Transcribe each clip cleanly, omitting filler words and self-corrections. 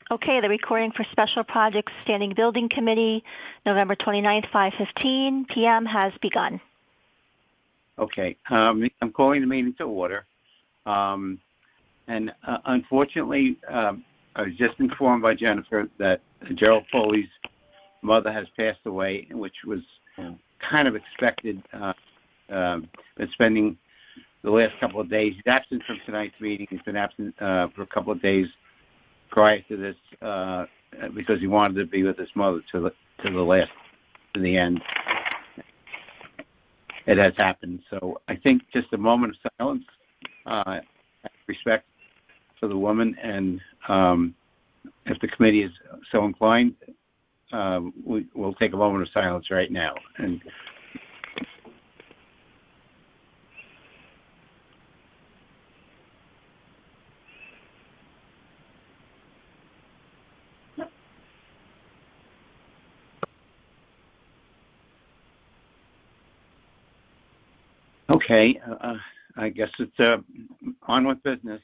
Okay, the recording for Special Projects Standing Building Committee, November 29th, 5:15 p.m. has begun. Okay, I'm calling the meeting to order. Unfortunately, I was just informed by Jennifer that Gerald Foley's mother has passed away, which was kind of expected. Been spending the last couple of days. He's absent from tonight's meeting. He's been absent for a couple of days prior to this because he wanted to be with his mother to the end. It has happened. So I think just a moment of silence, respect for the woman, and if the committee is so inclined, we'll take a moment of silence right now. And okay, I guess it's on with business.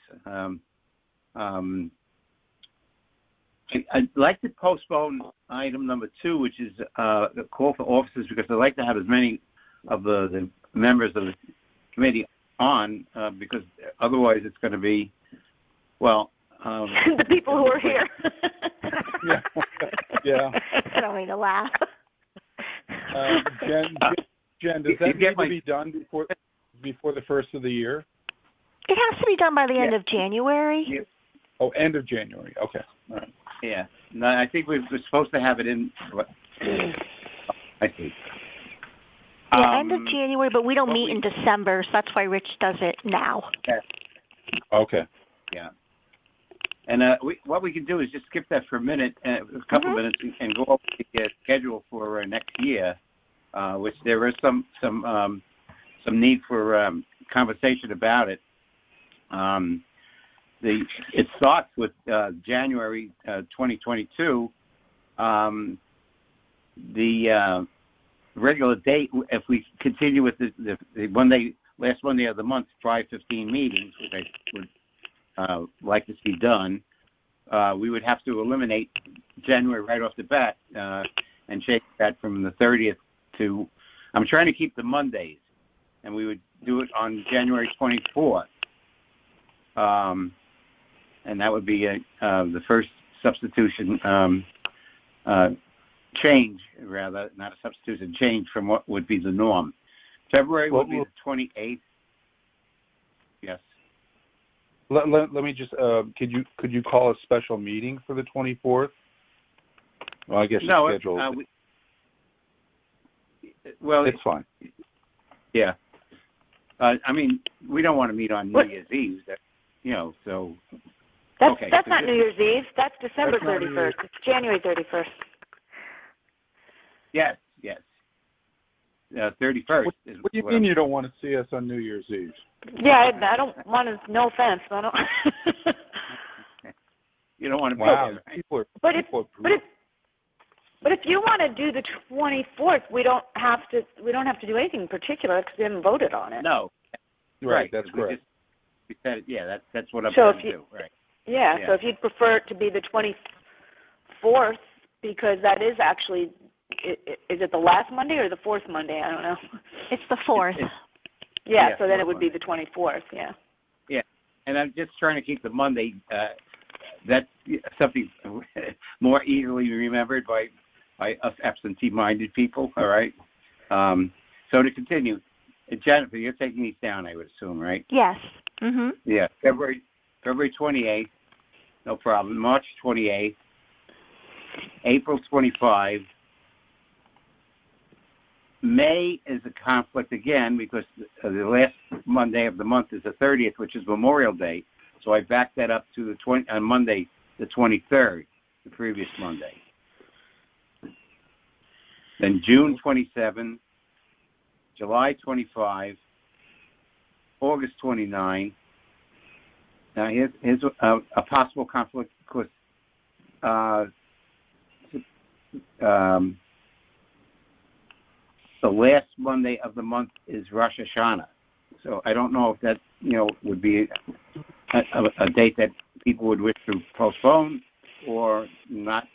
I'd like to postpone item number 2, which is the call for officers, because I'd like to have as many of the members of the committee on, because otherwise it's going to be, the people who are here. Yeah. I don't mean to laugh. Jen, does that need to be done before the first of the year? It has to be done by the end of January. Yeah. Oh, end of January. Okay. All right. Yeah. No, I think we're supposed to have it in. I think. End of January, but we don't meet in December, so that's why Rich does it now. Yeah. Okay. Yeah. And what we can do is just skip that for a minute, a couple of minutes, and go over the schedule for next year, which there is some need for conversation about it. It starts with January 2022. The regular date, if we continue with the last Monday of the month, 5:15 meetings, which I would like to see done, we would have to eliminate January right off the bat and change that from the 30th to, I'm trying to keep the Mondays, and we would do it on January 24th. And that would be the first substitution change, rather, not a substitution, change from what would be the norm. February would be the 28th. Yes. Let me just, could you call a special meeting for the 24th? Well, I guess no, it's scheduled. It's fine. Yeah. I mean, we don't want to meet on New Year's Eve, so... That's not New Year's Eve. That's December 31st. It's January 31st. Yes. 31st. What do you mean you don't want to see us on New Year's Eve? Yeah, I don't want to. No offense, I don't. You don't want to be there, right? But if you want to do the 24th, we don't have to do anything in particular because we haven't voted on it. No. Right. That's correct. We said, that's what I'm going to do. Right. Yeah, so if you'd prefer it to be the 24th, because that is actually, is it the last Monday or the fourth Monday? I don't know. It's the 4th. Yeah, so then it would be the 24th, yeah. Yeah, and I'm just trying to keep the Monday, that's something more easily remembered by us absentee-minded people, all right? So to continue, Jennifer, you're taking these down, I would assume, right? Yes. Mm-hmm. Yeah, February 28th, no problem. March 28th, April 25. May is a conflict again because the last Monday of the month is the 30th, which is Memorial Day. So I backed that up to on Monday, the 23rd, the previous Monday. Then June 27, July 25, August 29. Now here's a possible conflict because the last Monday of the month is Rosh Hashanah. So I don't know if that would be a date that people would wish to postpone, or not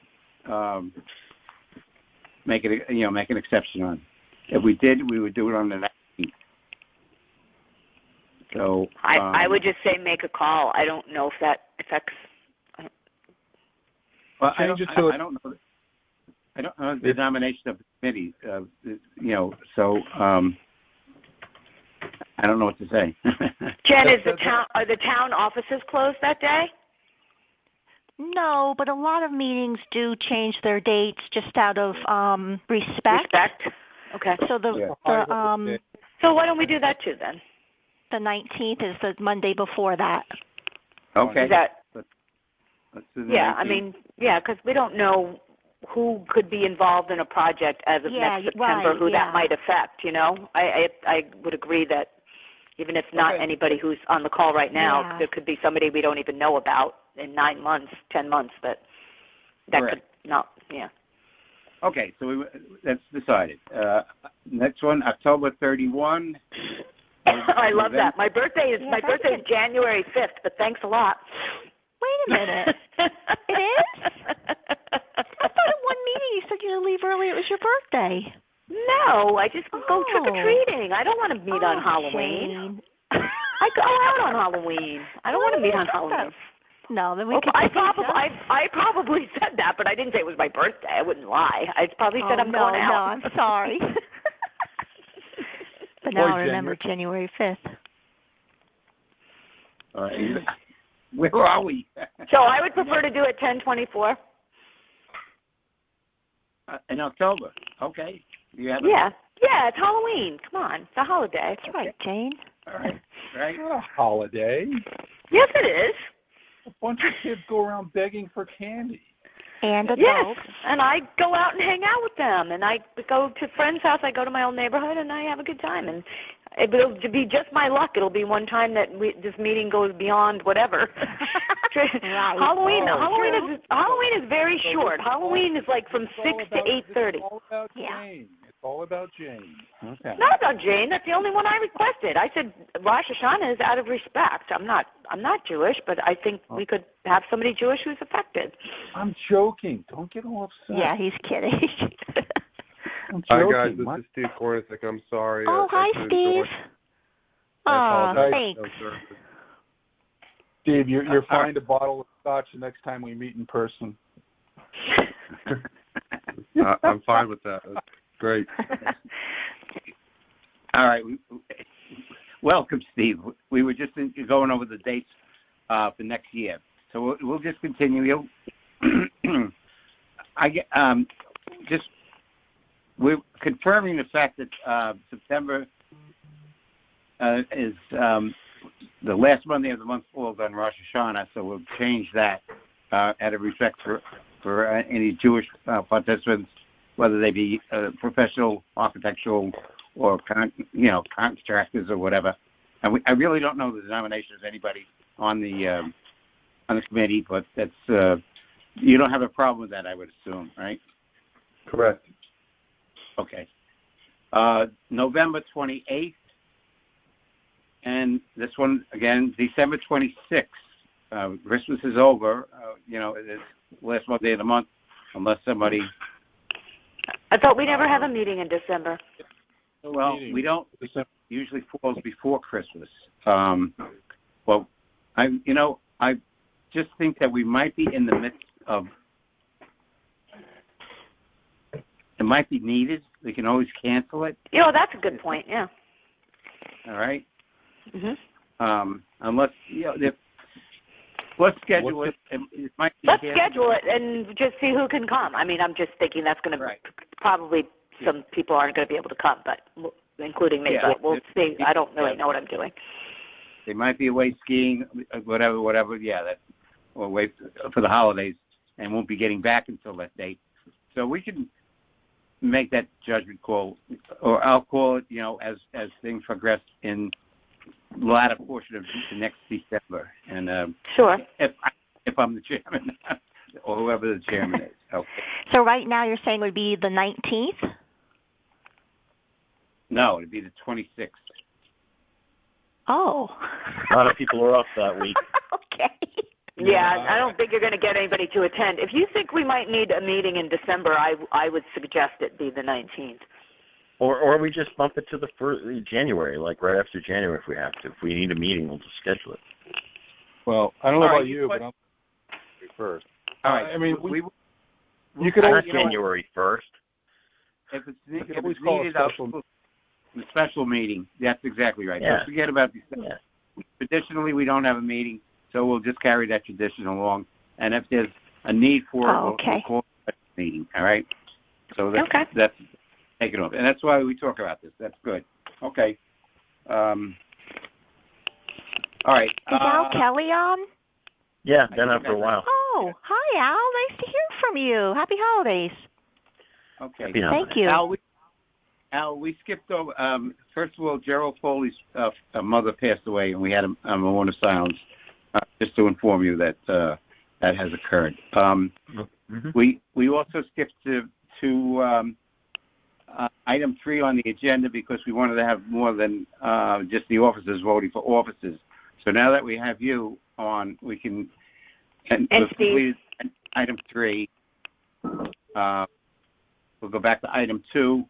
make an exception on. If we did, we would do it on the 19th. So I would just say make a call. I don't know if that affects. Well, I don't know. I don't know the nomination of the committee. So I don't know what to say. Jen, are the town offices closed that day? No, but a lot of meetings do change their dates just out of respect. Okay. So so why don't we do that too then? The 19th is the Monday before that. Okay. Is that? Let's do the 19th. Because we don't know who could be involved in a project as of next September, who that might affect. I would agree that even if not anybody who's on the call right now, there could be somebody we don't even know about in 9 months, 10 months that could not. Yeah. Okay, so that's decided. Next one, October 31. I love that. My birthday is January 5th, but thanks a lot. Wait a minute. It is? I thought in one meeting you said you were going to leave early. It was your birthday. No, I just go trick-or-treating. I don't want to meet on Halloween. Jane. I go out on Halloween. I don't want to meet on Halloween. No, then we could. I probably said that, but I didn't say it was my birthday. I wouldn't lie. I probably said I'm going out. No, I'm sorry. But now I remember January 5th. All right. Where are we? So I would prefer to do it 10/24. In October. Okay. Yeah, it's Halloween. Come on, it's a holiday. That's right, Jane. All right. It's not a holiday. Yes, it is. A bunch of kids go around begging for candy. And adults. Yes, and I go out and hang out with them, and I go to friends' house. I go to my old neighborhood, and I have a good time. And it'll be just my luck. It'll be one time that this meeting goes beyond whatever. Halloween is very short. Halloween is like from 6 to 8:30. It's all about Jane. It's all about Jane. Okay. Not about Jane. That's the only one I requested. I said Rosh Hashanah is out of respect. I'm not Jewish, but I think we could have somebody Jewish who's affected. I'm joking. Don't get all upset. Yeah, he's kidding. Hi guys, this is Steve Kornacek. I'm sorry. Oh, hi, Steve. Oh, thanks. Steve, you're fined a bottle of scotch the next time we meet in person. I'm fine with that. That's great. All right. Welcome, Steve. We were just going over the dates for next year, so we'll just continue. We're confirming the fact that September is the last Monday of the month falls on Rosh Hashanah, so we'll change that out of respect for any Jewish participants, whether they be professional, architectural, or contractors or whatever. And I really don't know the denomination of anybody on the committee, but that's you don't have a problem with that, I would assume, right? Correct. Okay. November 28th, and this one again, December 26th. Christmas is over. It's last Monday of the month, unless somebody. I thought we never have a meeting in December. Well, we don't. Usually falls before Christmas. Well, I just think that we might be in the midst of. It might be needed. We can always cancel it. That's a good point. Yeah. All right. Mhm. Unless let's schedule it. It might be let's schedule it and just see who can come. I mean, I'm just thinking that's going to probably some people aren't going to be able to come, but including me. But we'll see. I don't really know what I'm doing. They might be away skiing, whatever. Yeah, or away for the holidays, and won't be getting back until that date. So we can make that judgment call, or I'll call it, as things progress in the latter portion of the next December. And sure, if I'm the chairman, or whoever the chairman is. Okay. So right now you're saying it would be the 19th? No, it'd be the 26th. Oh. A lot of people are off that week. Okay. Yeah, I don't think you're going to get anybody to attend. If you think we might need a meeting in December, I would suggest it be the 19th. Or we just bump it to the January, like right after January if we have to. If we need a meeting, we'll just schedule it. Well, I don't know about you, but I'm first. All right. I mean, you could always January 1st. If it's needed, a special meeting. That's exactly right. Yeah. Don't forget about December. Yeah. Traditionally, we don't have a meeting, so we'll just carry that tradition along. And if there's a need for it, we'll call it a meeting. All right. So that's take it off, and that's why we talk about this. That's good. Okay. All right. Is Al Kelly on? Yeah, been on for a while. Oh, hi, Al. Nice to hear from you. Happy holidays. Okay. Thank you. Al, we skipped over. First of all, Gerald Foley's mother passed away, and we had a moment of silence just to inform you that that has occurred. We also skipped to item 3 on the agenda because we wanted to have more than just the officers voting for officers. So now that we have you on, we can complete item 3. We'll go back to item 2,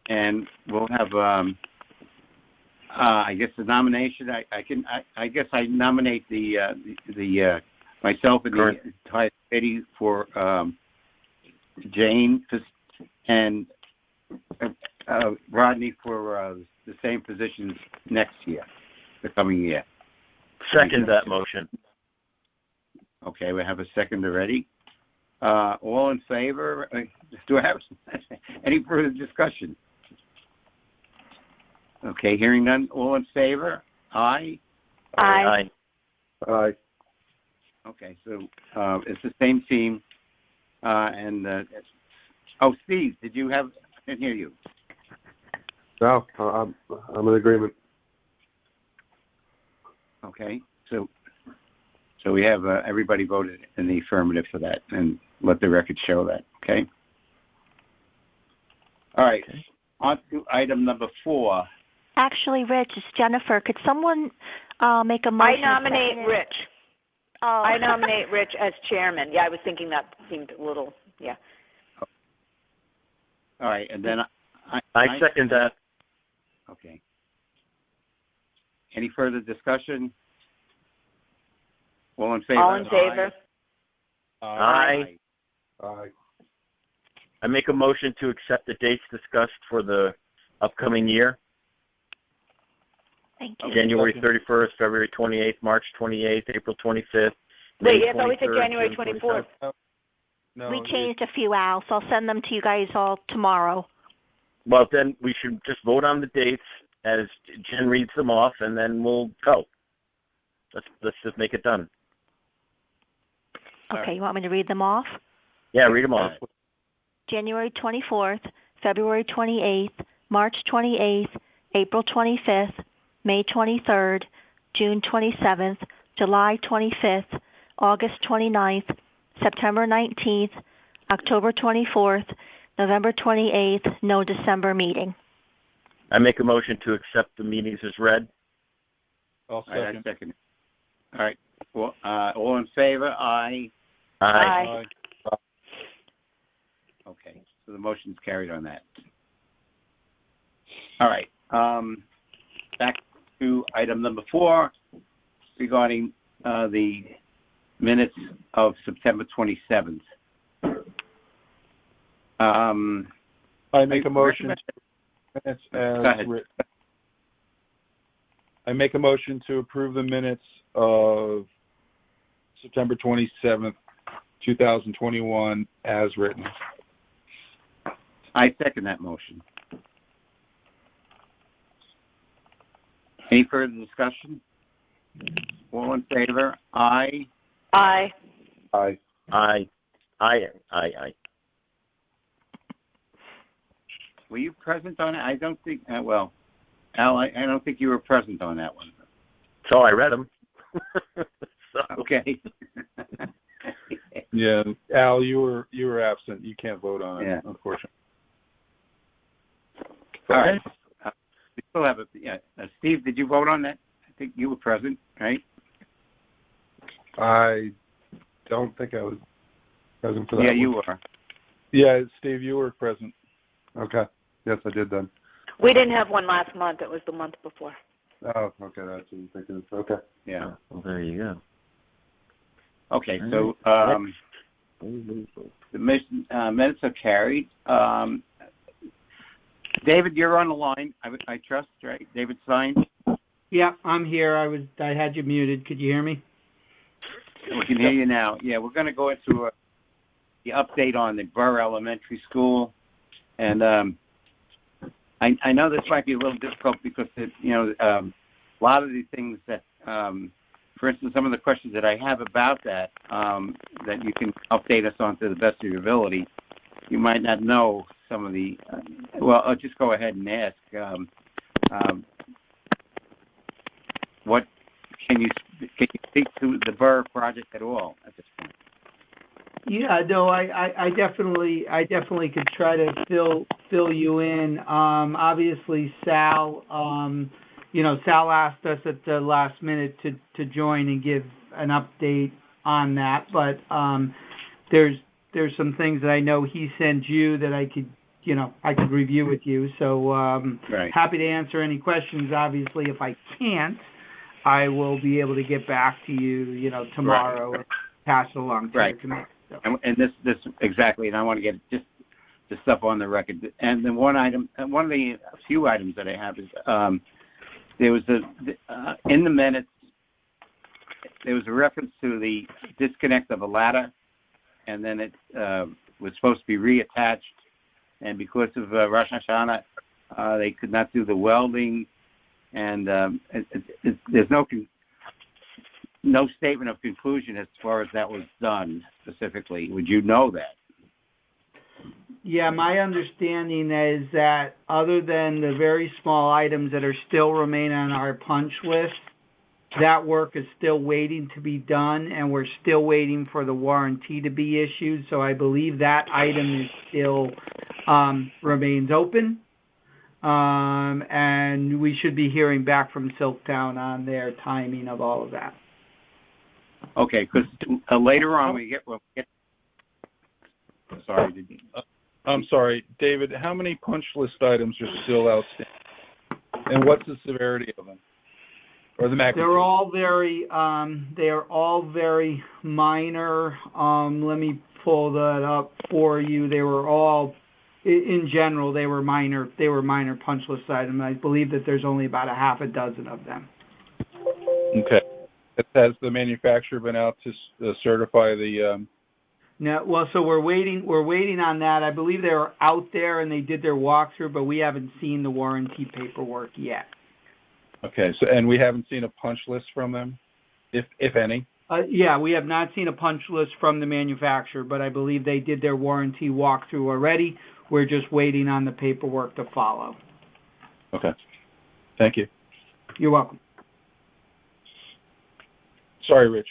and we'll have I guess the nomination. I guess I nominate the myself and the entire committee for Jane and Rodney for the same positions next year, the coming year. Second that motion. Okay, we have a second already. All in favor? Do I have any further discussion? Okay, hearing none. All in favor? Aye? Aye. Aye. Okay, so it's the same team. Steve, did you have... I didn't hear you. No, I'm in agreement. Okay, so we have everybody voted in the affirmative for that, and let the record show that. Okay. All right. Okay. On to item number 4. Actually, Rich, it's Jennifer. Could someone make a motion? I nominate Rich. Oh. I nominate Rich as chairman. Yeah, I was thinking that seemed a little. Yeah. All right, and then I second that. Okay. Any further discussion? All in favor? All in favor? Aye. Aye. I make a motion to accept the dates discussed for the upcoming year. Thank you. January 31st, February 28th, March 28th, April 25th. Wait, I thought we said January 24th. No, we changed a few, Al, so I'll send them to you guys all tomorrow. Well, then we should just vote on the dates as Jen reads them off, and then we'll go. Let's just make it done. Okay, you want me to read them off? Yeah, read them off. January 24th, February 28th, March 28th, April 25th, May 23rd, June 27th, July 25th, August 29th, September 19th, October 24th, November 28th, no December meeting. I make a motion to accept the meetings as read. I'll second. I second. All right. Well, all in favor? Aye. Aye. Aye. Okay. So the motion's carried on that. All right. Back to item number 4 regarding the minutes of September 27th. I make a motion. I make a motion to approve the minutes of September 27th, 2021, as written. I second that motion. Any further discussion? All in favor? Aye. Aye. Aye. Aye. Aye. Aye. Aye. Were you present on it? I don't think. Well, Al, I don't think you were present on that one. So I read them. Okay. Yeah, Al, you were absent. You can't vote on it, unfortunately. All right. We still have Steve, did you vote on that? I think you were present, right? I don't think I was present for that. Yeah, you were. Yeah, Steve, you were present. Okay. Yes, I did then. We didn't have one last month. It was the month before. Oh, okay. That's what I'm thinking. Okay. Yeah. Well, there you go. Okay, so the minutes are carried. David, you're on the line. I trust, right? David Stein. Yeah, I'm here. I had you muted. Could you hear me? We can hear you now. Yeah, we're going to go into the update on the Burr Elementary School, and I know this might be a little difficult because a lot of these things that, for instance, some of the questions that I have about that that you can update us on to the best of your ability, you might not know some of the. Well, I'll just go ahead and ask. What can you speak to the Burr project at all at this point? Yeah, no, I definitely could try to fill you in. Obviously, Sal, Sal asked us at the last minute to join and give an update on that. But there's some things that I know he sent you that I could review with you. So right. Happy to answer any questions. Obviously, if I can't, I will be able to get back to you, tomorrow and pass it along to the committee. So. And this exactly, and I want to get just the stuff on the record. And then one of the few items that I have is there was in the minutes there was a reference to the disconnect of a ladder, and then it was supposed to be reattached, and because of Rosh Hashanah, they could not do the welding. And there's no statement of conclusion as far as that was done specifically. Would you know that? Yeah, my understanding is that other than the very small items that are still remain on our punch list, that work is still waiting to be done, and we're still waiting for the warranty to be issued. So I believe that item is still remains open. And we should be hearing back from Silktown on their timing of all of that. Okay, because later on we get. Sorry. I'm sorry, David. How many punch list items are still outstanding, and what's the severity of them, or the magnitude? They're all very. They are all very minor. Let me pull that up for you. They were all. In general, they were minor. They were minor punch list items. I believe that there's only about a half a dozen of them. Okay. Has the manufacturer been out to certify the? No. Well, so we're waiting. We're waiting on that. I believe they were out there and they did their walkthrough, but we haven't seen the warranty paperwork yet. Okay. So, and we haven't seen a punch list from them, if any. Yeah, we have not seen a punch list from the manufacturer, but I believe they did their warranty walkthrough already. We're just waiting on the paperwork to follow. Okay. Thank you. You're welcome. Sorry, Rich.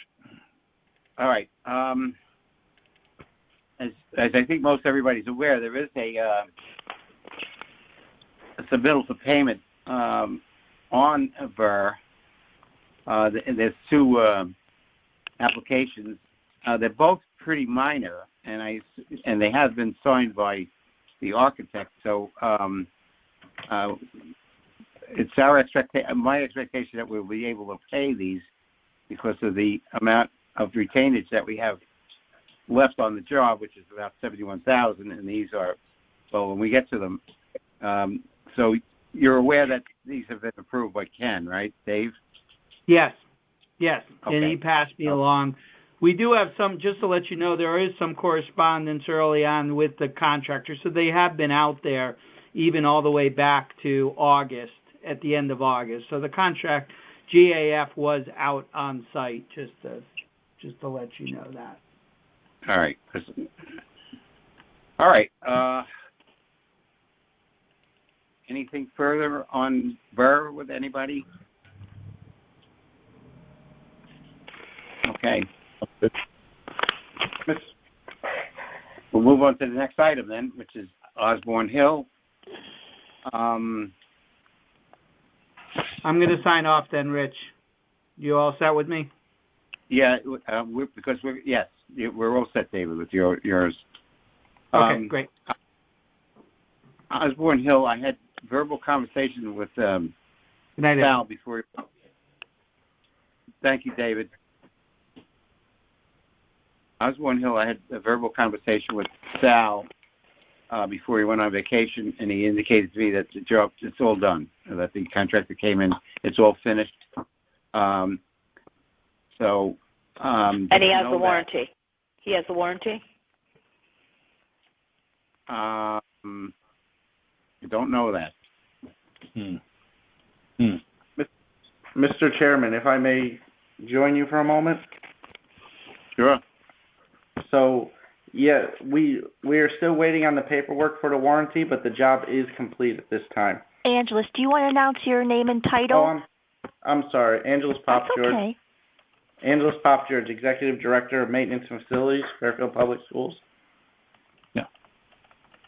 All right. As I think most everybody's aware, there is a submittal for payment on Burr. There's two applications. They're both pretty minor, and they have been signed by the architect. So it's my expectation that we'll be able to pay these because of the amount of retainage that we have left on the job, which is about $71,000, and these are, well, when we get to them. So you're aware that these have been approved by Ken, right, Dave? Yes, okay. And he passed me along. We do have some, just to let you know, there is some correspondence early on with the contractor, so they have been out there even all the way back to August, at the end of August. So the contract, GAF was out on site, just to let you know that. All right. All right. Anything further on Burr with anybody? Okay. We'll move on to the next item then, which is Osborne Hill. I'm going to sign off then, Rich. You all set with me? Yeah, we're all set, David, with yours. Okay, great. Osborne Hill, I had verbal conversation with Sal before. Thank you, David. Osborne Hill, I had a verbal conversation with Sal before he went on vacation, and he indicated to me that the job, it's all done, that the contractor came in, it's all finished. And he has the warranty. He has the warranty? I don't know that. Mr. Chairman, if I may join you for a moment. Sure. So, yeah, we are still waiting on the paperwork for the warranty, but the job is complete at this time. Angeles, do you want to announce your name and title? Oh, I'm sorry. Angeles Pop That's George. Okay. Angeles Pop George, Executive Director of Maintenance and Facilities, Fairfield Public Schools. Yeah.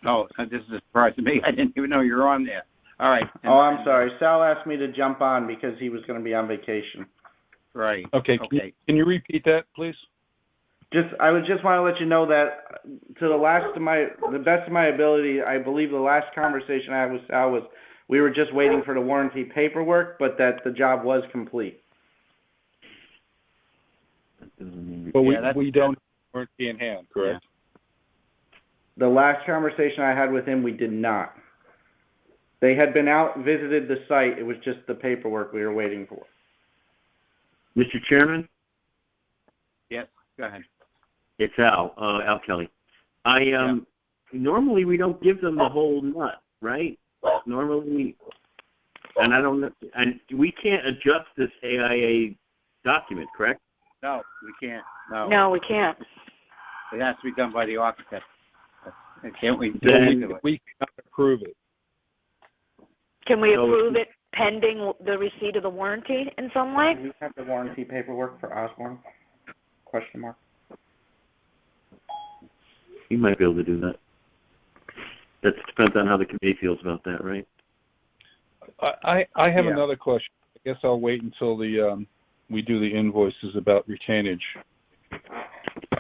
Oh, this is a surprise to me. I didn't even know you were on there. All right. I'm sorry. Sal asked me to jump on because he was going to be on vacation. Right. Okay. Can you repeat that, please? I would just want to let you know that to the best of my ability, I believe the last conversation I had with Sal was we were just waiting for the warranty paperwork, but that the job was complete. But we don't have warranty in hand, correct? Yeah. The last conversation I had with him, we did not. They had been out, visited the site. It was just the paperwork we were waiting for. Mr. Chairman? Yes, go ahead. It's Al Kelly. Normally we don't give them the whole nut, right? Normally, and I don't know, and we can't adjust this AIA document, correct? No, we can't. No, we can't. It has to be done by the architect. Can't we? Then we cannot approve it. Can we approve it pending the receipt of the warranty in some way? Do you have the warranty paperwork for Osborne? Question mark. You might be able to do that. That depends on how the committee feels about that, right? I have another question. I guess I'll wait until we do the invoices about retainage.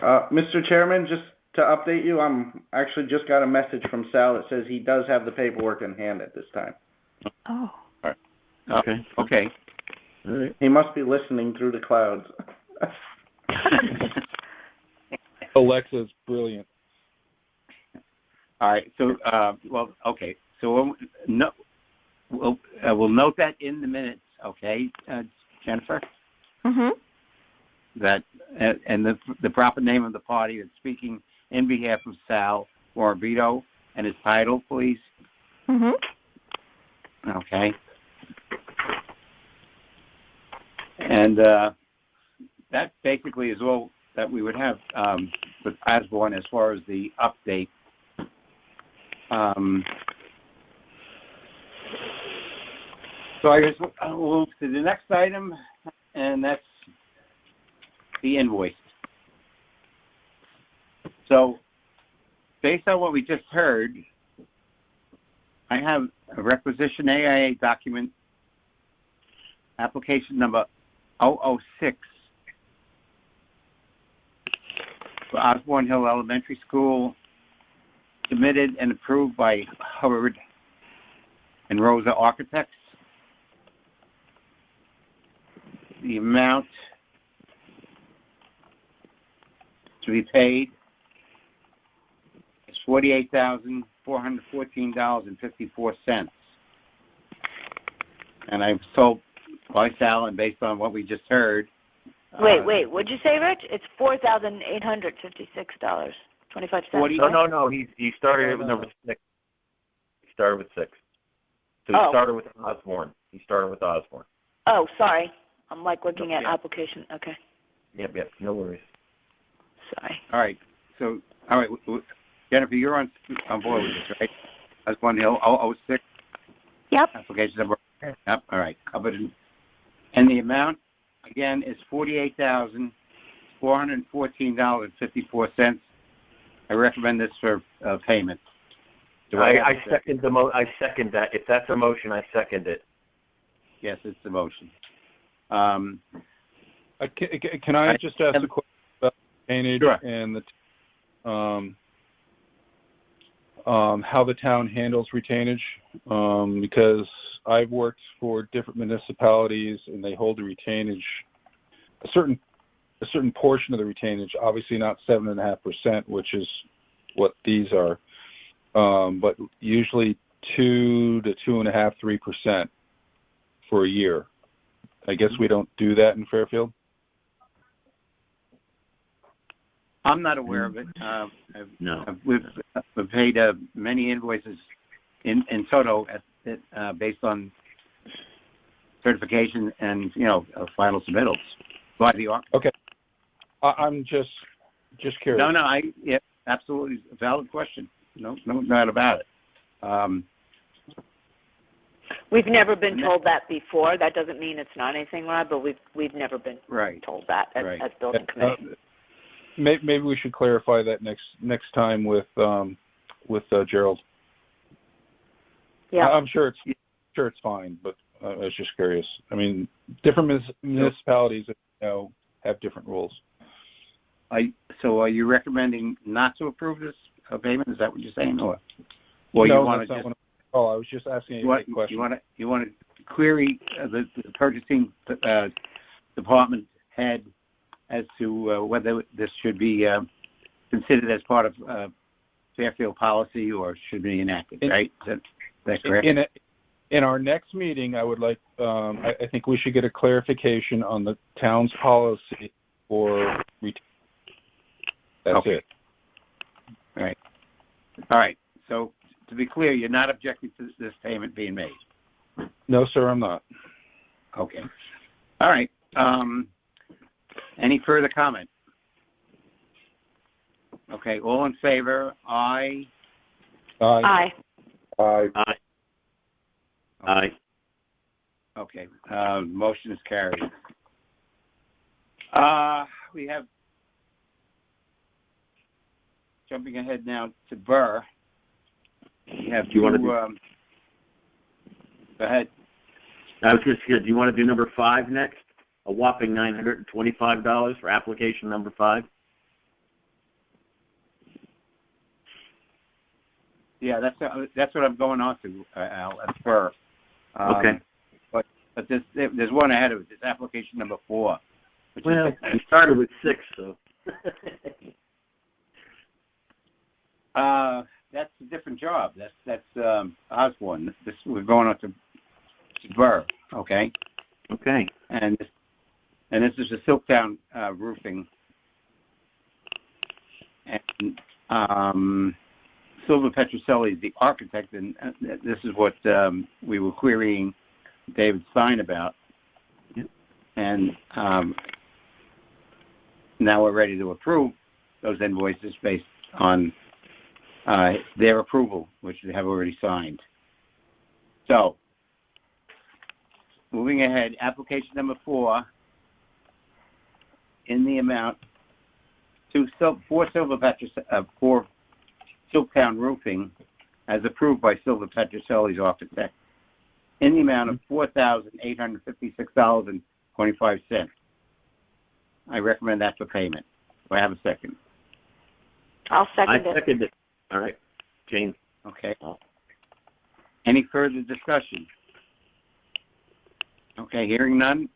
Mr. Chairman, just to update you, I'm actually just got a message from Sal that says he does have the paperwork in hand at this time. Oh. All right. Okay. All right. He must be listening through the clouds. Alexa's brilliant. All right. So, okay. So we'll note that in the minutes, okay, Jennifer? Mm-hmm. That and the proper name of the party that's speaking in behalf of Sal Morabito and his title, please. Mm-hmm. Okay. And that basically is all that we would have with Osborne as far as the update. So I guess we'll move to the next item, and that's the invoice. So based on what we just heard, I have a requisition AIA document, application number 006 for Osborne Hill Elementary School, submitted and approved by Hubbard and Rosa Architects. The amount to be paid is $48,414.54. And I was told by Sal, and based on what we just heard. Wait. What'd you say, Rich? It's $4,856.25. No. He started with number 6. He started with 6. So he started with Osborne. Oh, sorry. I'm looking at application. Okay. Yep. No worries. Sorry. All right. So, Jennifer, you're on board with this, right? Osborne Hill 006. Yep. Application number. Yep. All right. Covered. And the amount again is $48,414.54. I recommend this for payment. I second I second that. If that's a motion, I second it. Yes, it's a motion. I Can I just ask a question about retainage and how the town handles retainage? Because I've worked for different municipalities, and they hold the retainage, a certain portion of the retainage, obviously not 7.5%, which is what these are, but usually 2 to 2.5%, 3% for a year. I guess we don't do that in Fairfield. I'm not aware of it. No. We've paid many invoices in total based on certification and final submittals by the architect. Okay. I'm just curious. No, absolutely a valid question. No doubt about it. We've never been told that before. That doesn't mean it's not anything, Rob, but we've never been told that as building committee. Maybe we should clarify that next time with Gerald. Yeah, I'm sure it's fine, but I was just curious. I mean, different municipalities, have different rules. So are you recommending not to approve this payment? Is that what you're saying, or no, you want to just? I was just asking you a question. You want to query the purchasing department head as to whether this should be considered as part of Fairfield policy or should be enacted, right? Is that correct? In our next meeting, I would like, I think we should get a clarification on the town's policy for retention. That's it. All right. So to be clear, you're not objecting to this payment being made? No, sir, I'm not. Okay. All right. Any further comment? Okay. All in favor? Aye. Aye. Aye. Aye. Aye. Okay. Motion is carried. We have, jumping ahead now to Burr. We have Do you want to go ahead. I was just here. Do you want to do number 5 next? A whopping $925 for application number 5. Yeah, that's what I'm going on to, Al. That's Burr. Okay. But there's one ahead of it. It's application number 4. Well, we started with 6, so. That's a different job. That's Osborne. We're going on to Burr. Okay. Okay. And this is a Silktown roofing. And Silva Petroselli is the architect, and this is what we were querying David Stein about. Yep. And now we're ready to approve those invoices based on their approval, which they have already signed. So, moving ahead, application number 4 in the amount for Silktown Roofing, as approved by Silva Petroselli's architect, in the amount of $4,856.25. I recommend that for payment. Do I have a second? I'll second it. I second it. All right. Jane. Okay. Any further discussion? Okay, hearing none.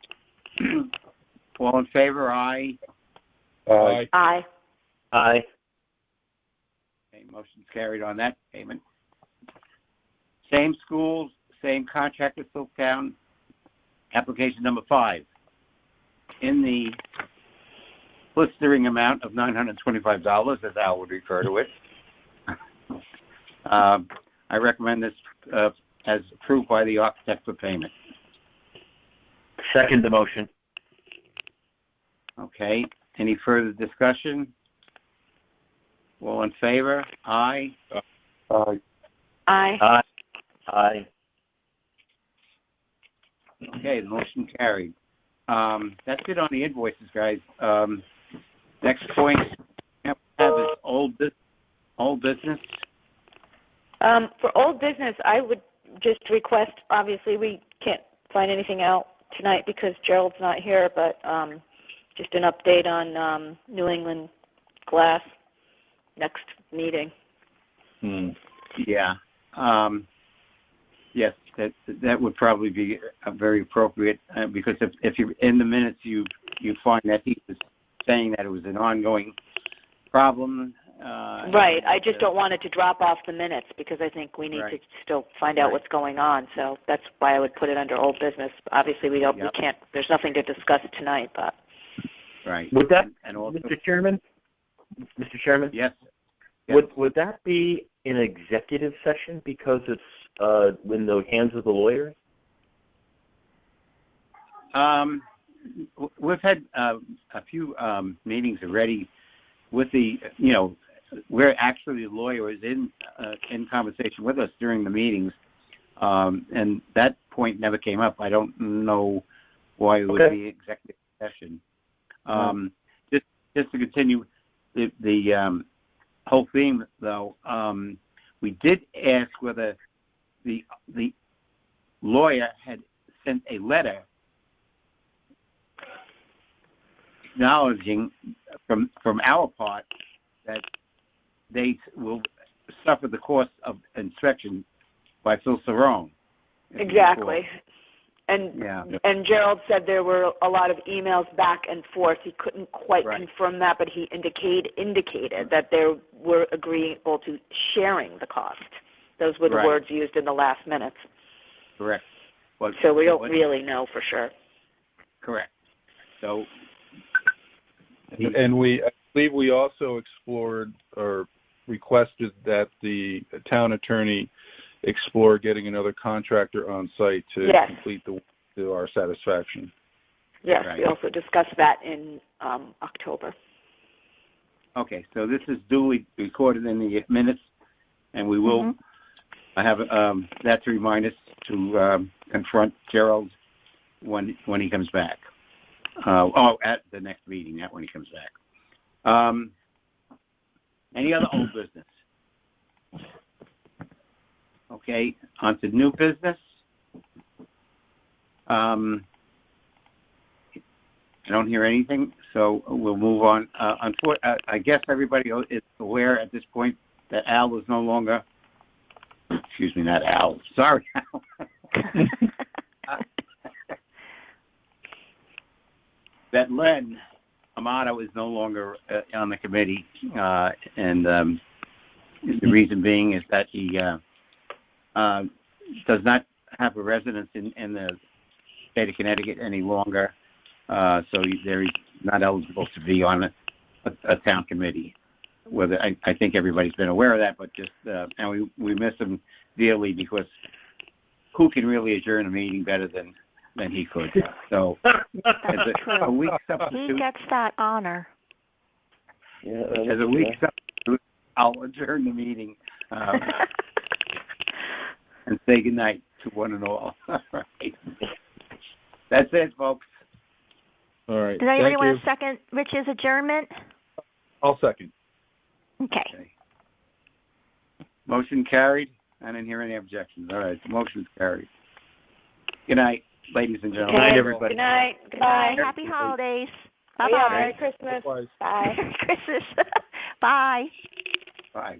All in favor? Aye. Aye. Aye. Aye. Okay, motion's carried on that payment. Same schools, same contract with Silktown. Application number 5. In the blistering amount of $925, as Al would refer to it. I recommend this as approved by the architect for payment. Second the motion. Okay. Any further discussion? All in favor? Aye. Aye. Aye. Aye. Aye. Okay, the motion carried. That's it on the invoices, guys. Next point we have is old business. For old business, I would just request, obviously we can't find anything out tonight because Gerald's not here, but Just an update on New England Glass next meeting. Yeah. Yes, that would probably be very appropriate because if you're in the minutes you find that he was saying that it was an ongoing problem. Right. I just don't want it to drop off the minutes because I think we need to still find out what's going on. So that's why I would put it under old business. Obviously, we can't. There's nothing to discuss tonight, but. Right. Would that, and also, Mr. Chairman? Yes. Would that be an executive session because it's in the hands of the lawyers? We've had a few meetings already with the, where actually the lawyer is in conversation with us during the meetings, and that point never came up. I don't know why it would be executive session. Just to continue the whole theme, though, we did ask whether the lawyer had sent a letter acknowledging from our part that they will suffer the cost of inspection by Phil Cerrone. Exactly. And Gerald said there were a lot of emails back and forth. He couldn't quite confirm that, but he indicated that they were agreeable to sharing the cost. Those were the words used in the last minutes. Correct. So we don't really know for sure. Correct. So, and I believe we also explored or requested that the town attorney explore getting another contractor on site to complete the work to our satisfaction. Yes, we also discussed that in October. Okay, so this is duly recorded in the minutes, and we will have that to remind us to confront Gerald when he comes back. At the next meeting, not when he comes back. Any other old business? Okay, on to new business. I don't hear anything, so we'll move on. I guess everybody is aware at this point that Al is no longer, excuse me, not Al, sorry, Al. That Len Amato is no longer on the committee, and the reason being is that he does not have a residence in the state of Connecticut any longer, so he's not eligible to be on a town committee. Whether I think everybody's been aware of that, but just and we miss him dearly because who can really adjourn a meeting better than he could? So as a weak substitute, he gets that honor. Yeah, as a weak substitute, I'll adjourn the meeting and say goodnight to one and all. All right. That's it, folks. All right. Does anybody want to second Rich's adjournment? I'll second. Okay. Motion carried. I didn't hear any objections. All right, motion's carried. Good night, ladies and gentlemen. Good night, everybody. Good night. Goodbye. Happy holidays. Bye-bye. Merry Christmas. Bye. Bye. Merry Christmas. Bye. Bye.